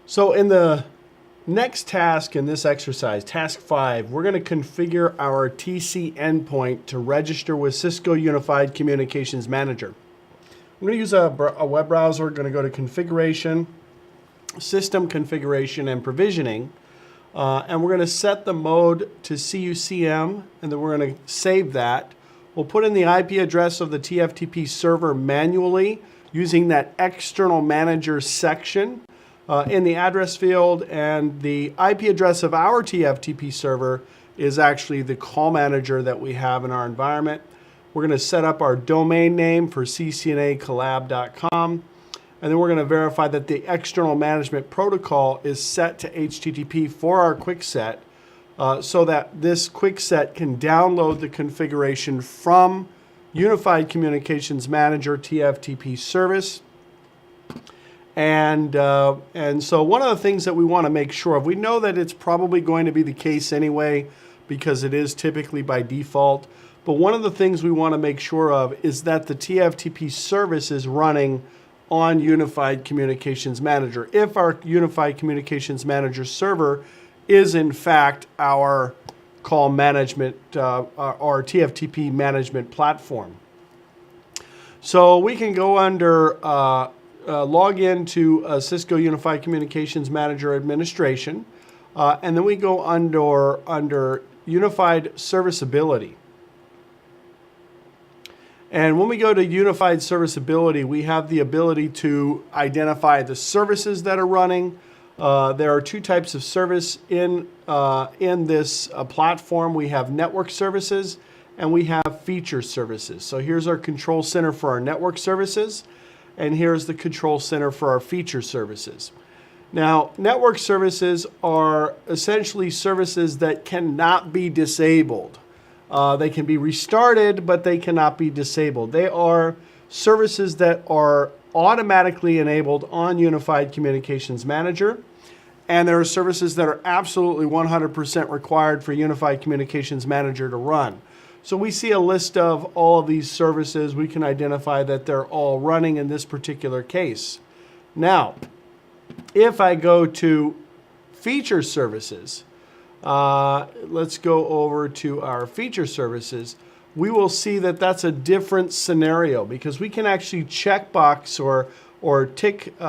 So in the next task in this exercise, task 5, we're going to configure our TC endpoint to register with Cisco Unified Communications Manager. I'm going to use a web browser. We're going to go to Configuration, System Configuration, and Provisioning. And we're going to set the mode to CUCM, and then we're going to save that. We'll put in the IP address of the TFTP server manually using that external manager section in the address field, and the IP address of our TFTP server is actually the call manager that we have in our environment. We're going to set up our domain name for ccnacollab.com, and then we're going to verify that the external management protocol is set to HTTP for our quickset, so that this quickset can download the configuration from Unified Communications Manager TFTP service. And so one of the things that we want to make sure of, we know that it's probably going to be the case anyway because it is typically by default, but one of the things we want to make sure of is that the TFTP service is running on Unified Communications Manager. If our Unified Communications Manager server is in fact our call management, our TFTP management platform. So we can go under log into Cisco Unified Communications Manager Administration, and then we go under Unified Serviceability. And when we go to Unified Serviceability, we have the ability to identify the services that are running. There are two types of service in this platform. We have network services and we have feature services. So here's our control center for our network services, and here's the control center for our feature services. Now, network services are essentially services that cannot be disabled. They can be restarted, but they cannot be disabled. They are services that are automatically enabled on Unified Communications Manager, and there are services that are absolutely 100% required for Unified Communications Manager to run. So we see a list of all of these services. We can identify that they're all running in this particular case. Now, if I go to feature services, let's go over to our feature services. We will see that that's a different scenario because we can actually checkbox or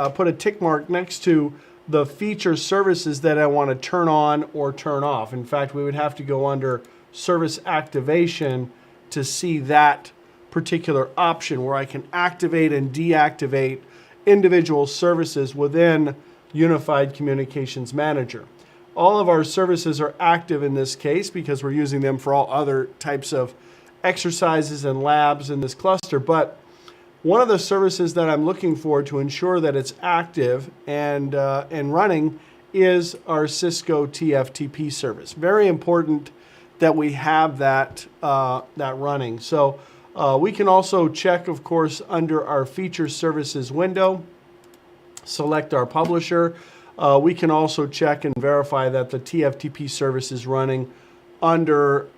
put a tick mark next to the feature services that I want to turn on or turn off. In fact, we would have to go under service activation to see that particular option where I can activate and deactivate individual services within Unified Communications Manager. All of our services are active in this case because we're using them for all other types of exercises and labs in this cluster, but one of the services that I'm looking for to ensure that it's active and running is our Cisco TFTP service. Very important that we have that running. So we can also check, of course, under our feature services window, select our publisher. We can also check and verify that the TFTP service is running under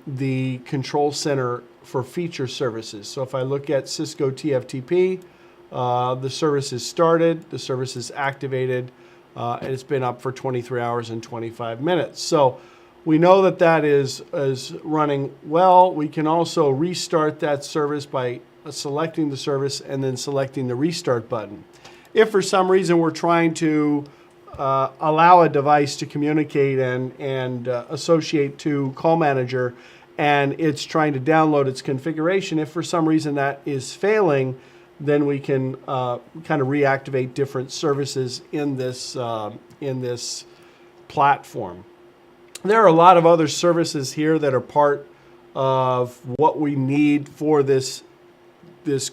the control center for feature services. So if I look at Cisco TFTP, the service is started, the service is activated, and it's been up for 23 hours and 25 minutes. So we know that that is running well. We can also restart that service by selecting the service and then selecting the restart button. If for some reason we're trying to allow a device to communicate and associate to Call Manager, and it's trying to download its configuration, if for some reason that is failing, then we can kind of reactivate different services in this platform. There are a lot of other services here that are part of what we need for this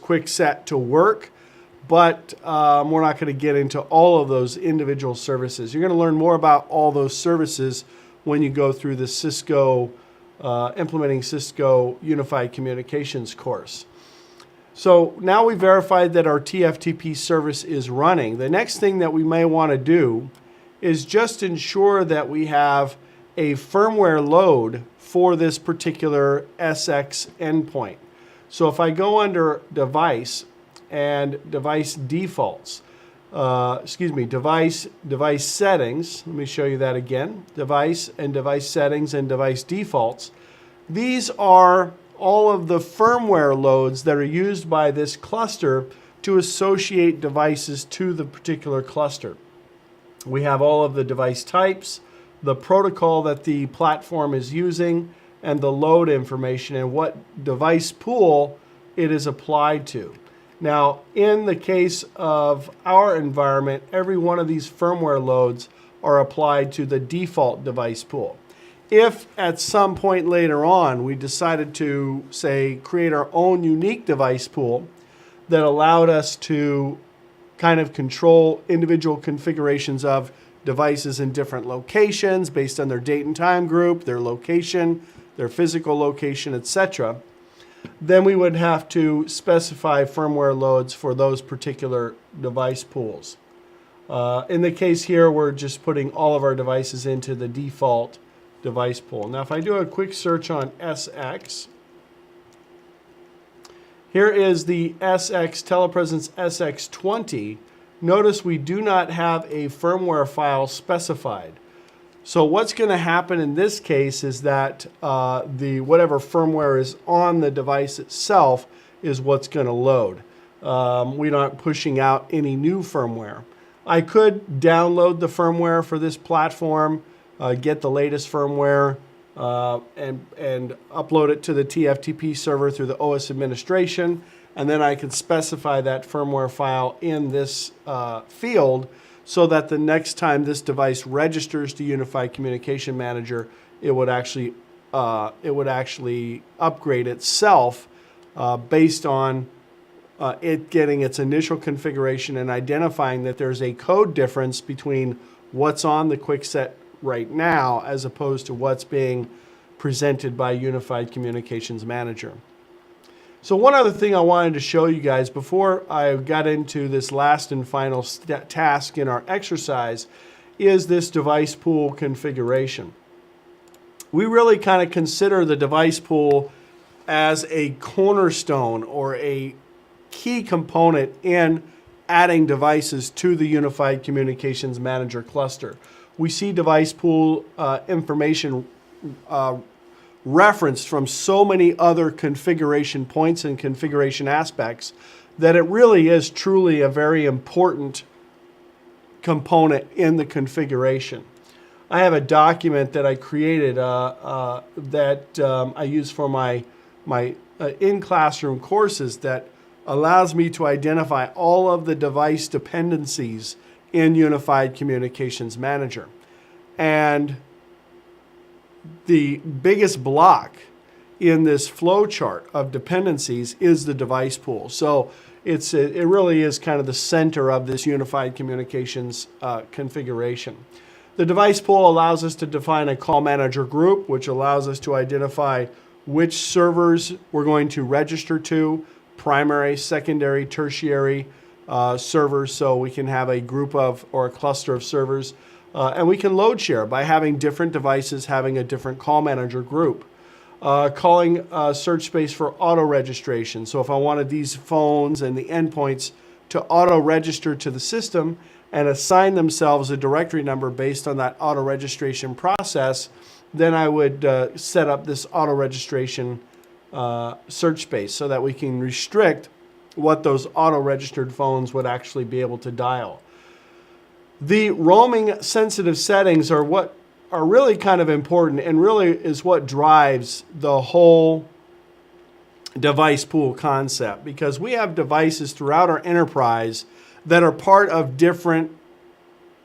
quick set to work, but we're not going to get into all of those individual services. You're going to learn more about all those services when you go through the Cisco Implementing Cisco Unified Communications course. So now we verified that our TFTP service is running. The next thing that we may want to do is just ensure that we have a firmware load for this particular SX endpoint. So if I go under Device and Device Defaults, device settings. Let me show you that again. Device and device settings and device defaults. These are all of the firmware loads that are used by this cluster to associate devices to the particular cluster. We have all of the device types, the protocol that the platform is using, and the load information and what device pool it is applied to. Now, in the case of our environment, every one of these firmware loads are applied to the default device pool. If at some point later on we decided to, say, create our own unique device pool that allowed us to kind of control individual configurations of devices in different locations based on their date and time group, their location, their physical location, etc., then we would have to specify firmware loads for those particular device pools. In the case here, we're just putting all of our devices into the default device pool. Now, if I do a quick search on SX, here is the SX Telepresence SX20. Notice we do not have a firmware file specified. So what's going to happen in this case is that whatever firmware is on the device itself is what's going to load. We're not pushing out any new firmware. I could download the firmware for this platform, get the latest firmware, and upload it to the TFTP server through the OS administration, and then I could specify that firmware file in this field so that the next time this device registers to Unified Communication Manager, it would actually upgrade itself based on it getting its initial configuration and identifying that there's a code difference between what's on the QuickSet right now as opposed to what's being presented by Unified Communications Manager. So one other thing I wanted to show you guys before I got into this last and final task in our exercise is this device pool configuration. We really kind of consider the device pool as a cornerstone or a key component in adding devices to the Unified Communications Manager cluster. We see device pool information referenced from so many other configuration points and configuration aspects that it really is truly a very important component in the configuration. I have a document that I created that I use for my in-classroom courses that allows me to identify all of the device dependencies in Unified Communications Manager. And the biggest block in this flow chart of dependencies is the device pool. So it really is kind of the center of this Unified Communications configuration. The device pool allows us to define a call manager group, which allows us to identify which servers we're going to register to, primary, secondary, tertiary servers, so we can have a group of or a cluster of servers. And we can load share by having different devices having a different call manager group. Calling search space for auto registration. So if I wanted these phones and the endpoints to auto register to the system and assign themselves a directory number based on that auto registration process, then I would set up this auto registration search space so that we can restrict what those auto registered phones would actually be able to dial. The roaming sensitive settings are what are really kind of important and really is what drives the whole device pool concept, because we have devices throughout our enterprise that are part of different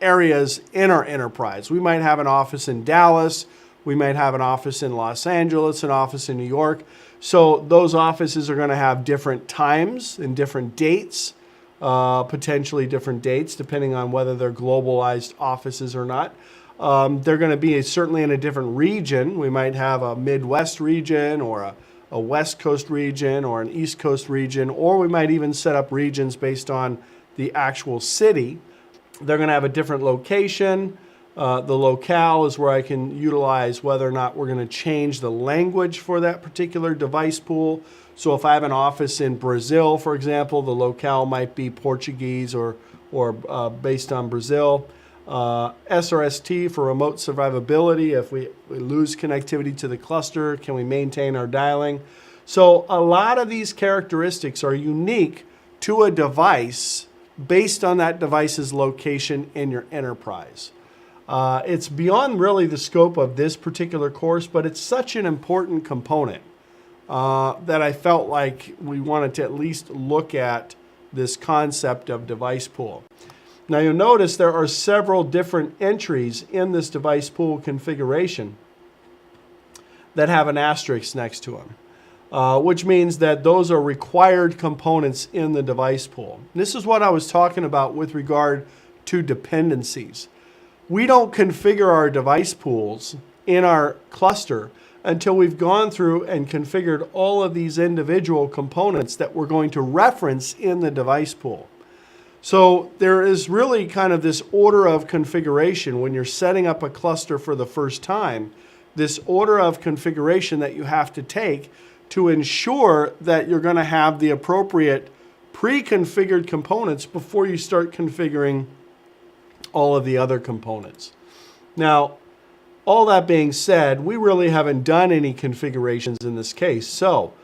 areas in our enterprise. We might have an office in Dallas, we might have an office in Los Angeles, an office in New York. So those offices are going to have different times and different dates, potentially different dates, depending on whether they're globalized offices or not. They're going to be certainly in a different region. We might have a Midwest region or a West Coast region or an East Coast region, or we might even set up regions based on the actual city. They're going to have a different location. The locale is where I can utilize whether or not we're going to change the language for that particular device pool. So if I have an office in Brazil, for example, the locale might be Portuguese or or based on Brazil. SRST for remote survivability. If we lose connectivity to the cluster, can we maintain our dialing? So a lot of these characteristics are unique to a device based on that device's location in your enterprise. It's beyond really the scope of this particular course, but it's such an important component that I felt like we wanted to at least look at this concept of device pool. Now you'll notice there are several different entries in this device pool configuration that have an asterisk next to them, which means that those are required components in the device pool. This is what I was talking about with regard to dependencies. We don't configure our device pools in our cluster until we've gone through and configured all of these individual components that we're going to reference in the device pool. So there is really kind of this order of configuration when you're setting up a cluster for the first time, this order of configuration that you have to take to ensure that you're going to have the appropriate pre-configured components before you start configuring all of the other components. Now, all that being said, we really haven't done any configurations in this case. So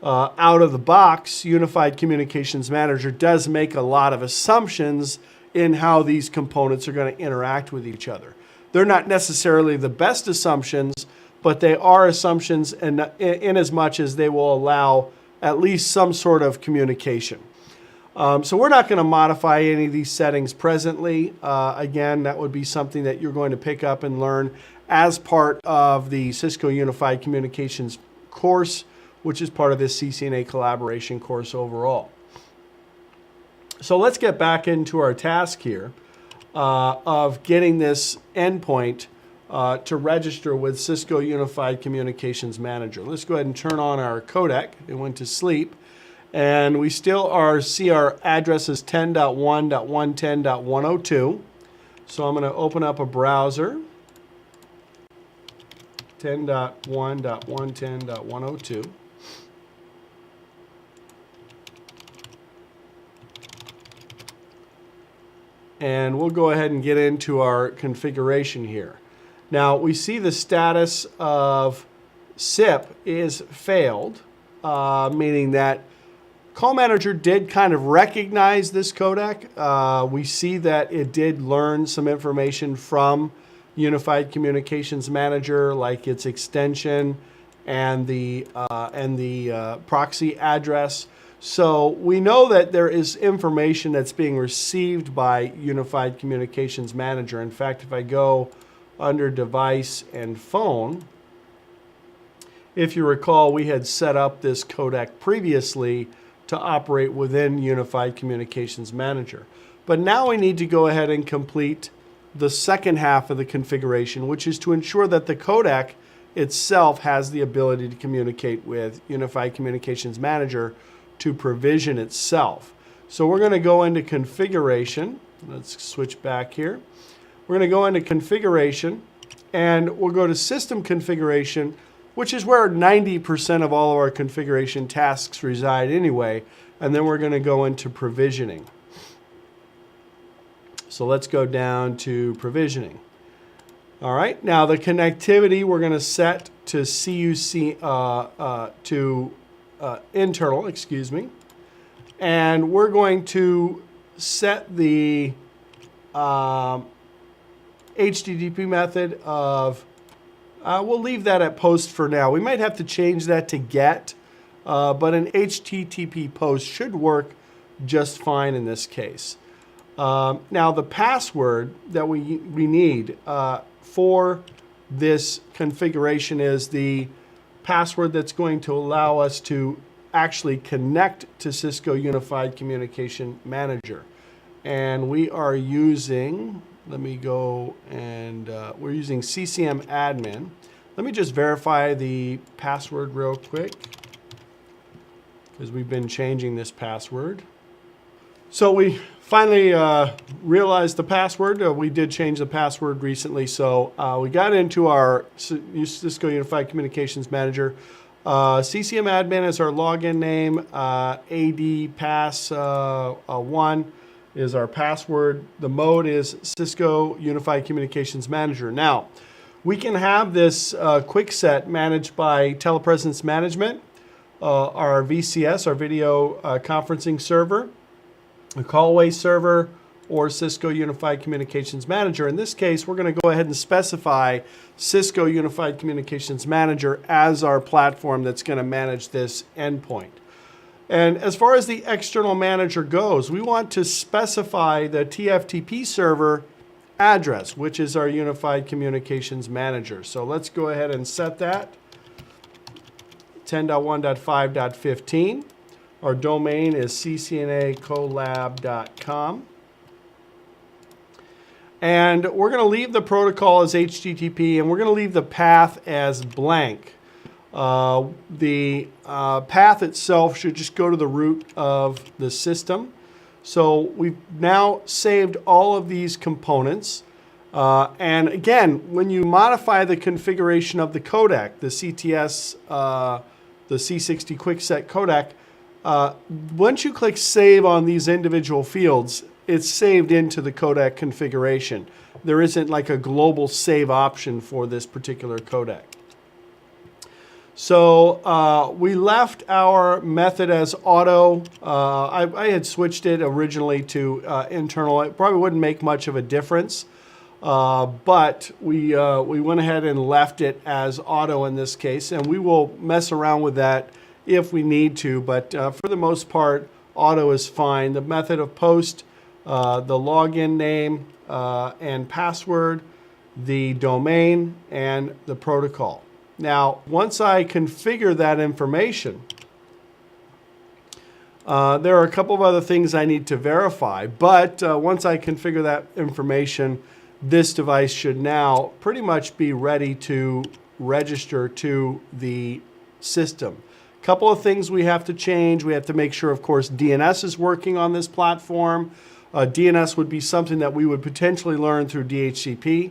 out of the box, Unified Communications Manager does make a lot of assumptions in how these components are going to interact with each other. They're not necessarily the best assumptions, but they are assumptions in as much as they will allow at least some sort of communication. So we're not going to modify any of these settings presently. Again, that would be something that you're going to pick up and learn as part of the Cisco Unified Communications course, which is part of this CCNA collaboration course overall. So let's get back into our task here of getting this endpoint to register with Cisco Unified Communications Manager. Let's go ahead and turn on our codec. It went to sleep. And we still see our addresses 10.1.110.102. So I'm going to open up a browser, 10.1.110.102. And we'll go ahead and get into our configuration here. Now we see the status of SIP is failed, meaning that Call Manager did kind of recognize this codec. We see that it did learn some information from Unified Communications Manager, like its extension and the proxy address. So we know that there is information that's being received by Unified Communications Manager. In fact, if I go under Device and Phone, if you recall, we had set up this codec previously to operate within Unified Communications Manager. But now we need to go ahead and complete the second half of the configuration, which is to ensure that the codec itself has the ability to communicate with Unified Communications Manager to provision itself. So we're going to go into configuration. Let's switch back here. We're going to go into configuration, and we'll go to system configuration, which is where 90% of all of our configuration tasks reside anyway. And then we're going to go into provisioning. So let's go down to provisioning. All right, now the connectivity we're going to set to CUC, internal, excuse me. And we're going to set the HTTP method of we'll leave that at post for now. We might have to change that to get, but an HTTP post should work just fine in this case. Now the password that we need for this configuration is the password that's going to allow us to actually connect to Cisco Unified Communication Manager. And we are using, let me go and we're using CCM admin. Let me just verify the password real quick because we've been changing this password. So we finally realized the password. We did change the password recently. So we got into our Cisco Unified Communications Manager. CCM admin is our login name, AD pass 1. is our password. The mode is Cisco Unified Communications Manager. Now, we can have this quick set managed by telepresence management, our VCS, our video conferencing server, a callaway server, or Cisco Unified Communications Manager. In this case, we're going to go ahead and specify Cisco Unified Communications Manager as our platform that's going to manage this endpoint. And as far as the external manager goes, we want to specify the TFTP server address, which is our Unified Communications Manager. So let's go ahead and set that. 10.1.5.15. Our domain is ccnacolab.com. And we're going to leave the protocol as HTTP, and we're going to leave the path as blank. The path itself should just go to the root of the system. So we've now saved all of these components. And again, when you modify the configuration of the codec, the CTS, the C60 QuickSet codec, once you click Save on these individual fields, it's saved into the codec configuration. There isn't like a global save option for this particular codec. So we left our method as auto. I had switched it originally to internal. It probably wouldn't make much of a difference, but we went ahead and left it as auto in this case, and we will mess around with that if we need to, but for the most part, auto is fine. The method of post, the login name and password, the domain, and the protocol. Now, once I configure that information, there are a couple of other things I need to verify, but once I configure that information, this device should now pretty much be ready to register to the system. A couple of things we have to change. We have to make sure, of course, DNS is working on this platform. DNS would be something that we would potentially learn through DHCP,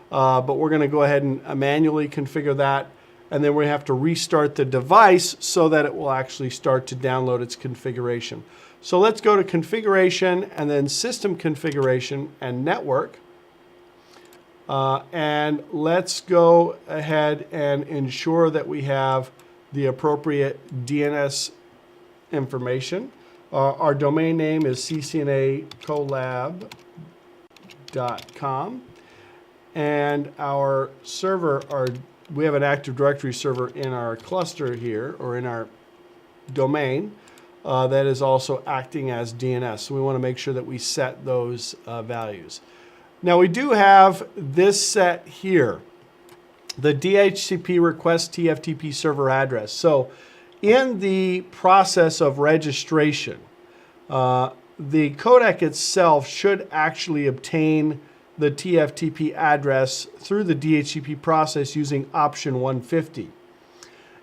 but we're going to go ahead and manually configure that. And then we have to restart the device so that it will actually start to download its configuration. So let's go to configuration and then system configuration and network. And let's go ahead and ensure that we have the appropriate DNS information. Our domain name is ccnacolab.com. And our server, we have an Active Directory server in our cluster here, or in our domain, that is also acting as DNS. So we want to make sure that we set those values. Now we do have this set here, the DHCP request TFTP server address. So in the process of registration, the codec itself should actually obtain the TFTP address through the DHCP process using option 150.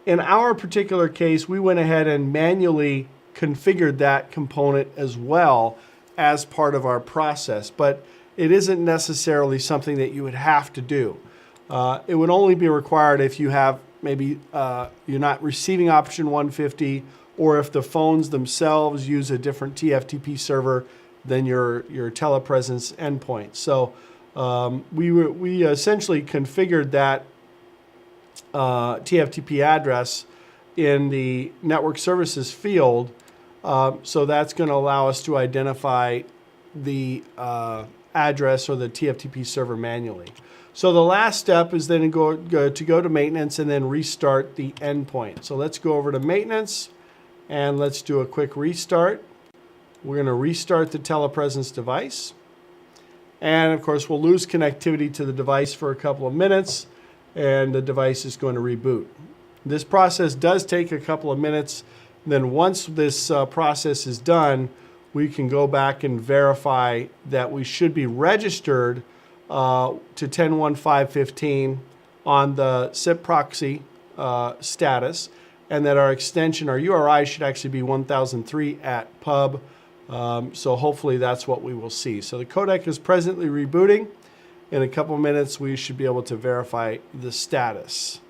In our particular case, we went ahead and manually configured that component as well as part of our process, but it isn't necessarily something that you would have to do. It would only be required if you have maybe you're not receiving option 150, or if the phones themselves use a different TFTP server than your telepresence endpoint. So we essentially configured that TFTP address in the network services field. So that's going to allow us to identify the address or the TFTP server manually. So the last step is then to go to maintenance and then restart the endpoint. So let's go over to maintenance and let's do a quick restart. We're going to restart the telepresence device. And of course, we'll lose connectivity to the device for a couple of minutes, and the device is going to reboot. This process does take a couple of minutes. Then once this process is done, we can go back and verify that we should be registered to 10.1.5.15 on the SIP proxy status, and that our extension, our URI, should actually be 1003 at pub. So hopefully that's what we will see. So the codec is presently rebooting. In a couple of minutes, we should be able to verify the status.